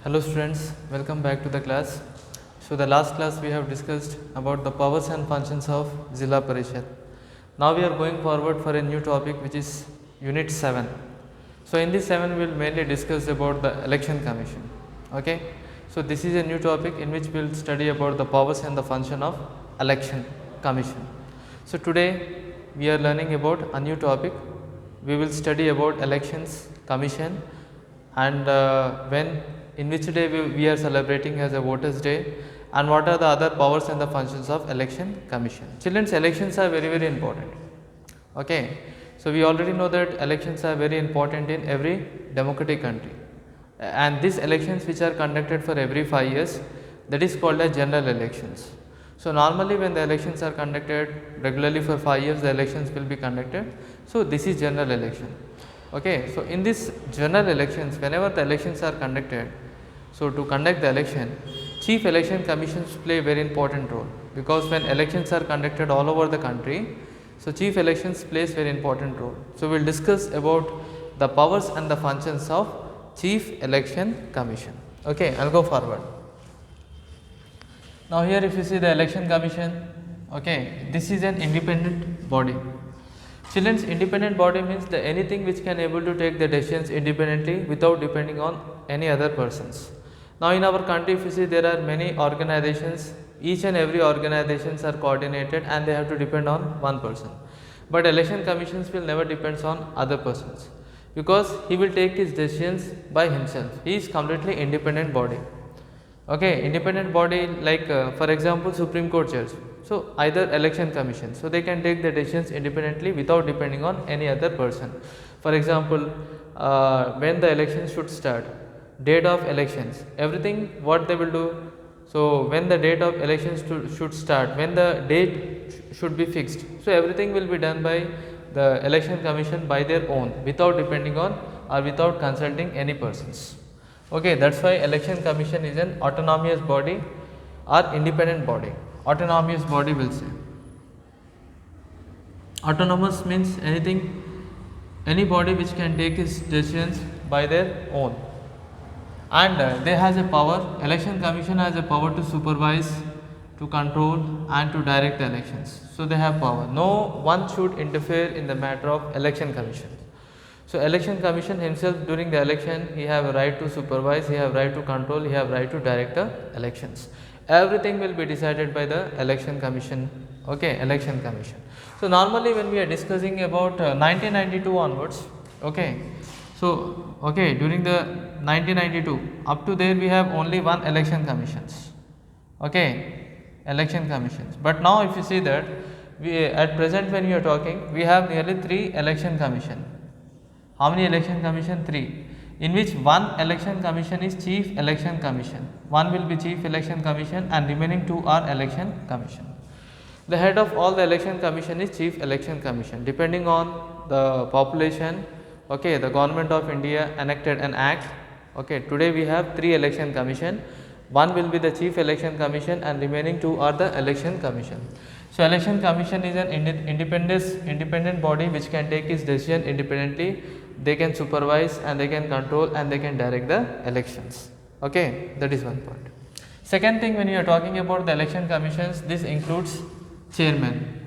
Hello students, welcome back to the class. So the last class we have discussed about the powers and functions of Zilla Parishad. Now we are going forward for a new topic which is unit 7. So in this 7 we will mainly discuss about the election commission. Okay. So this is a new topic in which we will study about the powers and the function of election commission. So today we are learning about a new topic. We will study about elections commission and when in which day we are celebrating as a voters day and what are the other powers and the functions of election commission. Children's elections are very important. Okay. So we already know that elections are very important in every democratic country and these elections which are conducted for every 5 years, that is called as general elections. So normally when the elections are conducted regularly for 5 years, the elections will be conducted. So this is general election. Okay. So in this general elections, whenever the elections are conducted, so to conduct the election, chief election commissions play a very important role, because when elections are conducted all over the country, so chief elections plays very important role. So we will discuss about the powers and the functions of chief election commission. Okay, I will go forward. Now here if you see the election commission, okay, this is an independent body. Children's independent body means the anything which can able to take the decisions independently without depending on any other persons. Now in our country if you see there are many organizations, each and every organizations are coordinated and they have to depend on one person. But election commissions will never depends on other persons, because he will take his decisions by himself. He is completely independent body. Okay, independent body like for example Supreme Court judge. So either election commission, so they can take the decisions independently without depending on any other person. For example, when the elections should start, date of elections, everything what they will do. So when the date of elections should start, when the date should be fixed, so everything will be done by the election commission by their own, without depending on or without consulting any persons. Okay, that's why election commission is an autonomous body or independent body. Autonomous body will say. Autonomous means anything, any body which can take its decisions by their own, and they has a power. Election commission has a power to supervise, to control and to direct the elections. So they have power. No one should interfere in the matter of election commission. So election commission himself during the election, he have a right to supervise, he have right to control, he have right to direct the elections. Everything will be decided by the election commission. Okay, election commission. So normally when we are discussing about 1992 onwards, okay, so okay, during the 1992 up to there we have only one election commissions. Okay, election commissions. But now if you see that we at present when we are talking, we have nearly 3 election commission. How many election commission? 3, in which one election commission is chief election commission. One will be chief election commission and remaining 2 are election commission. The head of all the election commission is chief election commission. Depending on the population, okay, the government of India enacted an act. Okay, today we have 3 election commission. One will be the chief election commission and remaining 2 are the election commission. So election commission is an independent body which can take its decision independently. They can supervise and they can control and they can direct the elections. Okay, that is one part. Second thing, when you are talking about the election commissions, this includes chairman.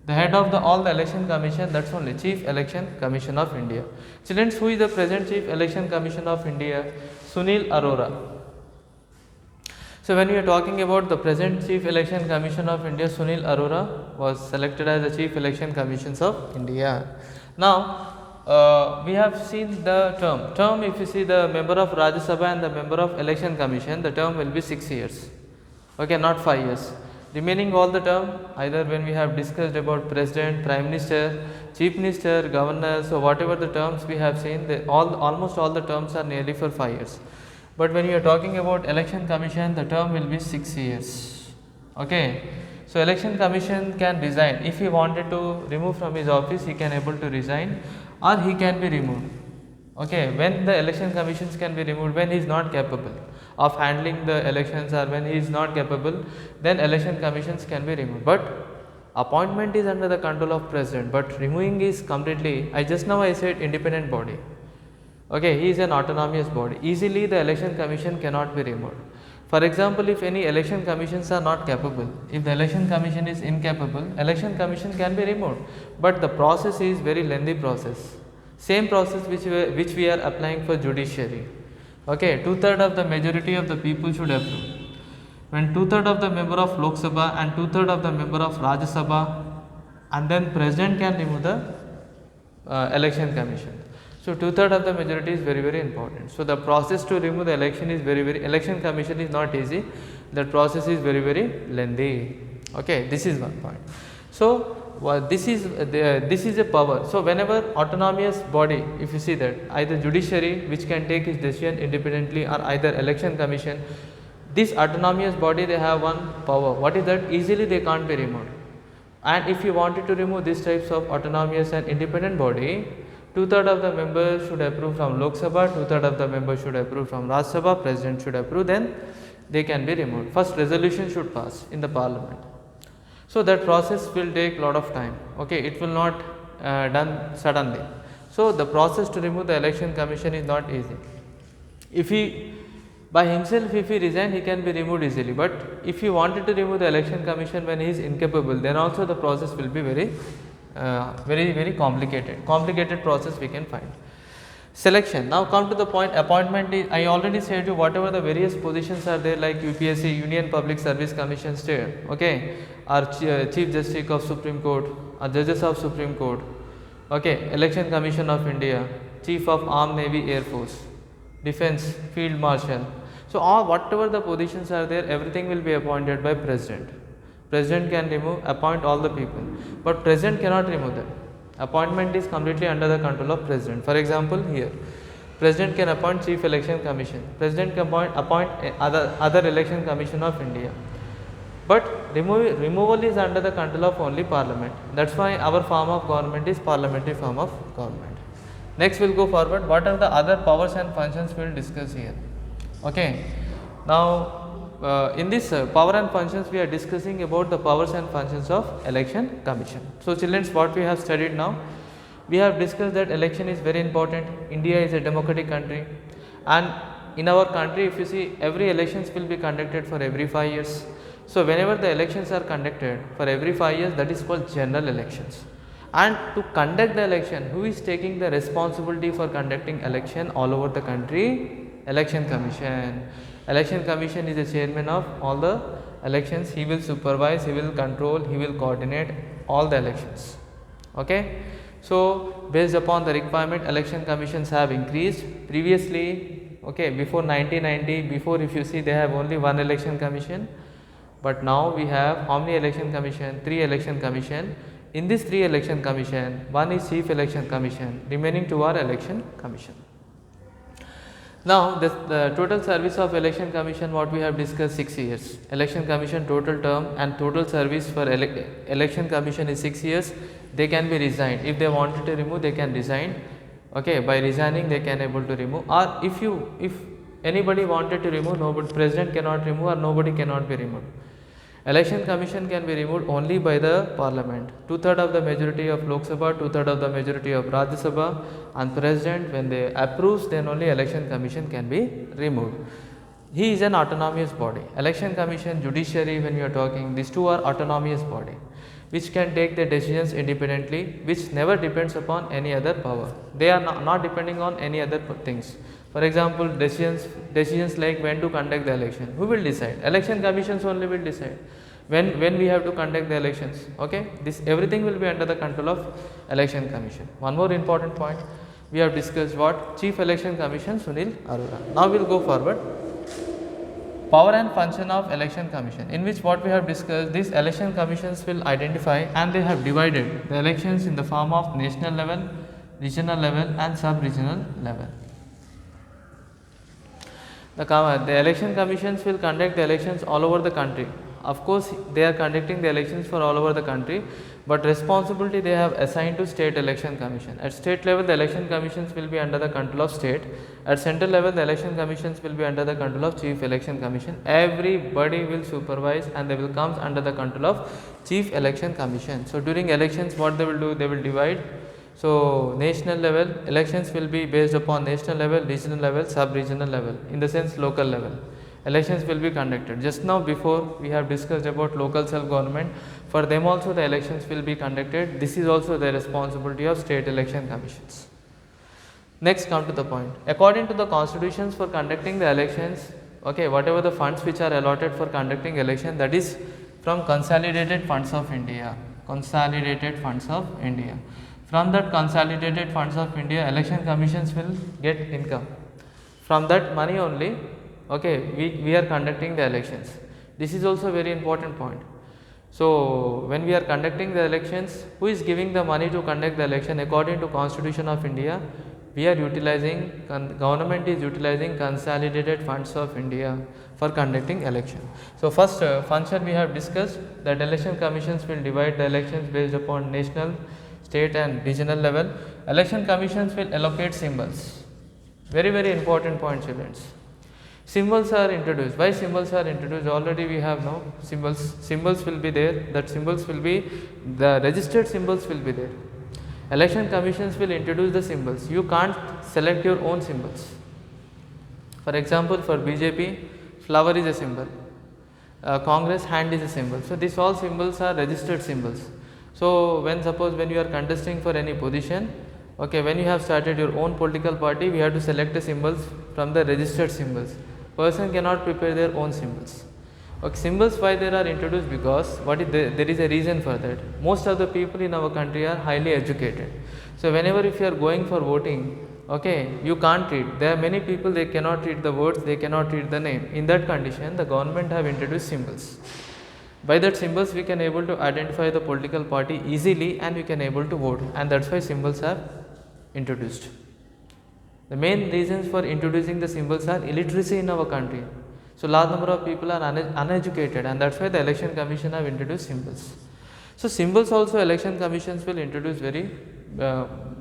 The head of all the election commission, that's only Chief Election Commission of India. Children, who is the present Chief Election Commission of India? Sunil Arora. So when we are talking about the present Chief Election Commission of India, Sunil Arora was selected as the Chief Election Commissions of India. Now we have seen the term. If you see the member of Rajya Sabha and the member of Election Commission, the term will be 6 years. Okay, not 5 years. Remaining all the term, either when we have discussed about president, prime minister, chief minister, governor, so whatever the terms we have seen, almost all the terms are nearly for 5 years. But when you are talking about election commission, the term will be 6 years. Okay. So election commission can resign. If he wanted to remove from his office, he can able to resign or he can be removed. Okay. When the election commissions can be removed, when he is not capable of handling the elections or when he is not capable, then election commissions can be removed. But appointment is under the control of president, but removing is completely, I just now I said independent body. Okay, he is an autonomous body. Easily the election commission cannot be removed. For example, if any election commissions are not capable, if the election commission is incapable, election commission can be removed. But the process is very lengthy process. Same process which we are applying for judiciary. Okay, 2/3 of the majority of the people should approve. When 2/3 of the member of Lok Sabha and 2/3 of the member of Rajya Sabha, and then president can remove the election commission. So 2/3 of the majority is very, very important. So the process to remove the election is election commission is not easy. That process is very, very lengthy. Okay, this is one point. So this is a power. So whenever autonomous body, if you see that either judiciary which can take its decision independently, or either election commission, this autonomous body, they have one power. What is that? Easily they can't be removed. And if you wanted to remove these types of autonomous and independent body, 2/3 of the members should approve from Lok Sabha, 2/3 of the members should approve from Rajya Sabha, president should approve, then they can be removed. First resolution should pass in the parliament. So that process will take lot of time. Okay, it will not done suddenly. So the process to remove the election commission is not easy. If he by himself, if he resign, he can be removed easily. But if he wanted to remove the election commission when he is incapable, then also the process will be very complicated process we can find. Selection. Now come to the point, appointment is, I already said you whatever the various positions are there, like UPSC, Union Public Service Commission state, okay, or Chief Justice of Supreme Court, or Judges of Supreme Court, okay, Election Commission of India, Chief of Armed Navy Air Force, Defense, Field Marshal. So all whatever the positions are there, everything will be appointed by President. President can appoint all the people, but President cannot remove them. Appointment is completely under the control of President. For example, here, President can appoint Chief Election Commission. President can appoint other Election Commission of India. But removal is under the control of only Parliament. That's why our form of government is parliamentary form of government. Next, we'll go forward. What are the other powers and functions we'll discuss here? Okay. Now, in this power and functions, we are discussing about the powers and functions of election commission. So children, what we have studied now, we have discussed that election is very important. India is a democratic country, and in our country, if you see, every elections will be conducted for every 5 years. So whenever the elections are conducted for every 5 years, that is called general elections. And to conduct the election, who is taking the responsibility for conducting election all over the country? Election Commission. Election Commission is the chairman of all the elections. He will supervise, he will control, he will coordinate all the elections. Okay. So based upon the requirement, election commissions have increased. Previously, okay, before 1990, before if you see, they have only one election commission. But now we have how many election commission? 3 election commission. In this 3 election commission, one is Chief Election Commission, remaining 2 are election commission. Now, the total service of election commission, what we have discussed, 6 years. Election commission total term and total service for election commission is 6 years. They can be resigned. If they wanted to remove, they can resign. Okay, by resigning, they can able to remove. Or if anybody wanted to remove, nobody, president cannot remove, or nobody cannot be removed. Election commission can be removed only by the parliament. 2/3 of the majority of Lok Sabha, 2/3 of the majority of Rajya Sabha, and president, when they approves, then only election commission can be removed. He is an autonomous body. Election commission, judiciary, when we are talking, these two are autonomous body, which can take their decisions independently, which never depends upon any other power. They are not depending on any other things. For example, decisions like when to conduct the election, who will decide? Election commissions only will decide when we have to conduct the elections. Okay, this everything will be under the control of election commission. One more important point, we have discussed what? Chief Election Commission, Sunil Arora. Now we will go forward. Power and function of election commission, in which what we have discussed, these election commissions will identify, and they have divided the elections in the form of national level, regional level, and sub-regional level. The election commissions will conduct the elections all over the country. Of course, they are conducting the elections for all over the country, but responsibility they have assigned to state election commission. At state level, the election commissions will be under the control of state. At central level, the election commissions will be under the control of Chief Election Commission. Everybody will supervise, and they will come under the control of Chief Election Commission. So during elections, what they will do? They will divide So national level elections will be based upon national level, regional level, sub-regional level, in the sense local level. Elections will be conducted. Just now before we have discussed about local self-government, for them also the elections will be conducted. This is also the responsibility of state election commissions. Next, come to the point. According to the constitutions for conducting the elections, okay, whatever the funds which are allotted for conducting election, that is from consolidated funds of India. Consolidated funds of India. From that consolidated funds of India, election commissions will get income. From that money only, okay, we are conducting the elections. This is also a very important point. So when we are conducting the elections, who is giving the money to conduct the election? According to Constitution of India, we are utilizing, government is utilizing consolidated funds of India for conducting election. So first function we have discussed that election commissions will divide the elections based upon national, state and regional level. Election commissions will allocate symbols. Very important point, students. Symbols are introduced. Why symbols are introduced? Already we have now symbols will be there. That symbols will be, the registered symbols will be there. Election commissions will introduce the symbols. You can't select your own symbols. For example, for BJP, flower is a symbol. Congress, hand is a symbol. So these all symbols are registered symbols. So when you are contesting for any position, okay, when you have started your own political party, we have to select the symbols from the registered symbols. Person cannot prepare their own symbols. Okay, symbols why they are introduced? Because there is a reason for that. Most of the people in our country are highly educated. So whenever if you are going for voting, okay, you can't read. There are many people, they cannot read the words, they cannot read the name. In that condition, the government have introduced symbols. By that symbols we can able to identify the political party easily and we can able to vote, and that's why symbols are introduced. The main reasons for introducing the symbols are illiteracy in our country. So large number of people are uneducated, and that's why the election commission have introduced symbols. So symbols also election commissions will introduce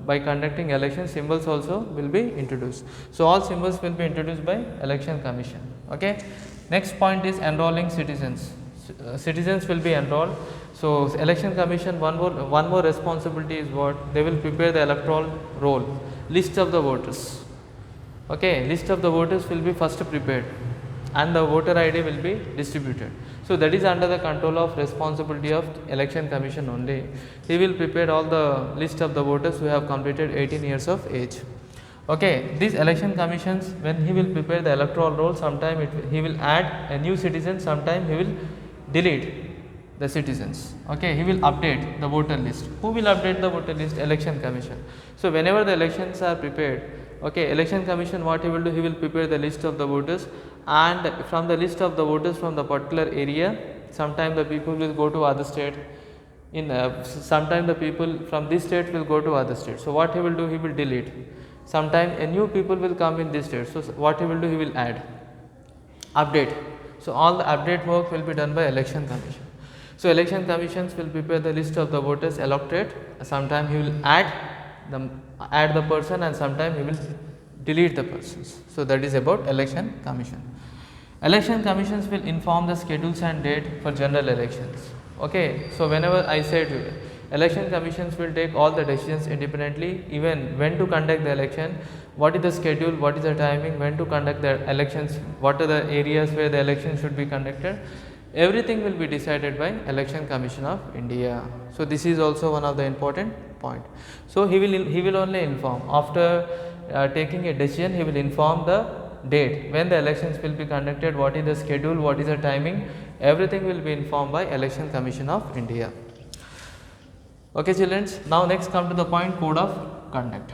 by conducting elections, symbols also will be introduced. So all symbols will be introduced by election commission. Okay. Next point is enrolling citizens. Citizens will be enrolled. So election commission, one more responsibility is what? They will prepare the electoral roll, list of the voters. Okay, list of the voters will be first prepared and the voter ID will be distributed. So that is under the control of responsibility of election commission only. He will prepare all the list of the voters who have completed 18 years of age. Okay, these election commissions, when he will prepare the electoral roll, sometime he will add a new citizen, sometime he will delete the citizens. Okay, he will update the voter list. Who will update the voter list? Election commission. So whenever the elections are prepared, okay, election commission, what he will do? He will prepare the list of the voters, and from the list of the voters from the particular area, sometime the people will go to other state. Sometime the people from this state will go to other state. So what he will do? He will delete. Sometime a new people will come in this state. So what he will do? He will add, update. So all the update work will be done by election commission. So election commissions will prepare the list of the voters electorate. Sometime he will add the person, and sometime he will delete the persons. So that is about election commission. Election commissions will inform the schedules and date for general elections. Okay, so whenever I said election commissions will take all the decisions independently, even when to conduct the election, what is the schedule, what is the timing, when to conduct the elections, what are the areas where the election should be conducted. Everything will be decided by Election Commission of India. So this is also one of the important point. So he will only inform after taking a decision. He will inform the date when the elections will be conducted, what is the schedule, what is the timing. Everything will be informed by Election Commission of India. Okay, children. Now next come to the point, code of conduct.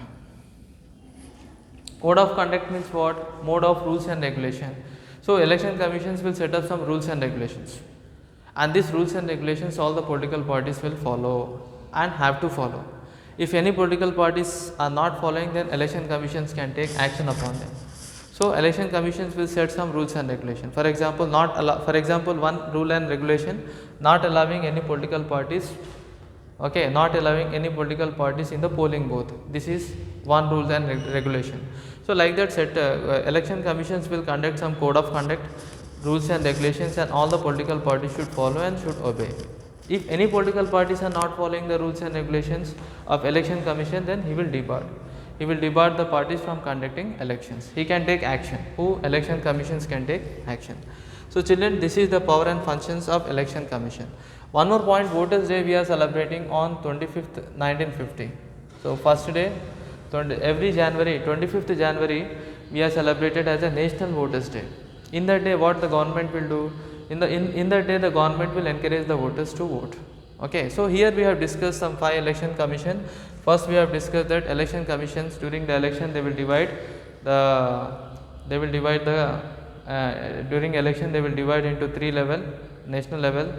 Code of conduct means what? Mode of rules and regulation. So election commissions will set up some rules and regulations, and these rules and regulations all the political parties will follow and have to follow. If any political parties are not following, then election commissions can take action upon them. So election commissions will set some rules and regulations. For example, one rule and regulation, not allowing any political parties, okay, not allowing any political parties in the polling booth. This is one rule and regulation. So like that election commissions will conduct some code of conduct, rules and regulations, and all the political parties should follow and should obey. If any political parties are not following the rules and regulations of election commission, then he will debar. He will debar the parties from conducting elections. He can take action. Who? Election commissions can take action. So children, this is the power and functions of election commission. One more point, Voters Day we are celebrating on 25th 1950. So first day, every January, 25th January, we are celebrated as a National Voters Day. In that day, what the government will do? In that day, the government will encourage the voters to vote. Okay, so here we have discussed some 5 election commission. First, we have discussed that election commissions during the election they will divide during election they will divide into 3 level: national level,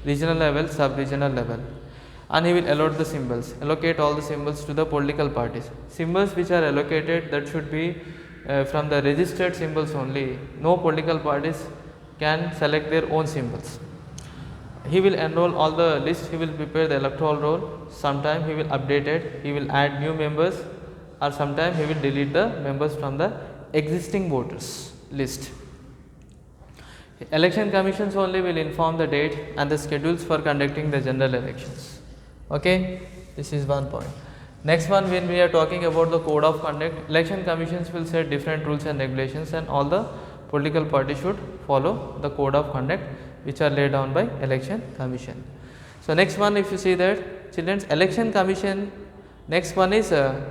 regional level, sub-regional level, and he will allocate all the symbols to the political parties. Symbols which are allocated, that should be from the registered symbols only. No political parties can select their own symbols. He will enroll all the list, he will prepare the electoral roll, sometime he will update it, he will add new members, or sometime he will delete the members from the existing voters list. Election commissions only will inform the date and the schedules for conducting the general elections. Okay, this is one point. Next one, when we are talking about the code of conduct, election commissions will set different rules and regulations, and all the political parties should follow the code of conduct which are laid down by election commission. So next one, if you see that children's election commission, next one is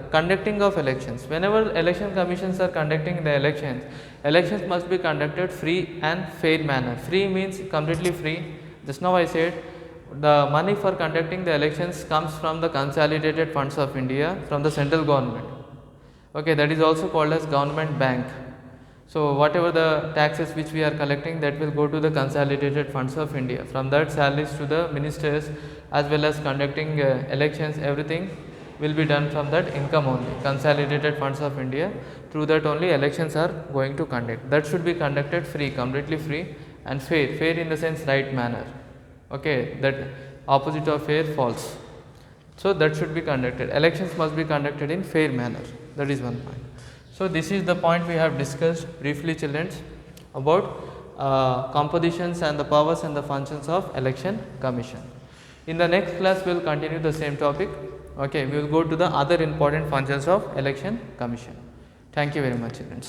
conducting of elections. Whenever election commissions are conducting the elections, elections must be conducted free and fair manner. Free means completely free. Just now I said the money for conducting the elections comes from the consolidated funds of India, from the central government. Okay, that is also called as government bank. So whatever the taxes which we are collecting, that will go to the consolidated funds of India. From that, salaries to the ministers as well as conducting elections, everything will be done from that income only, consolidated funds of India. Through that only elections are going to conduct. That should be conducted free, completely free, and fair. Fair in the sense right manner. Okay, that opposite of fair, false. So that should be conducted. Elections must be conducted in fair manner. That is one point. So this is the point we have discussed briefly, children, about compositions and the powers and the functions of election commission. In the next class, we will continue the same topic. Okay, we will go to the other important functions of election commission. Thank you very much, children.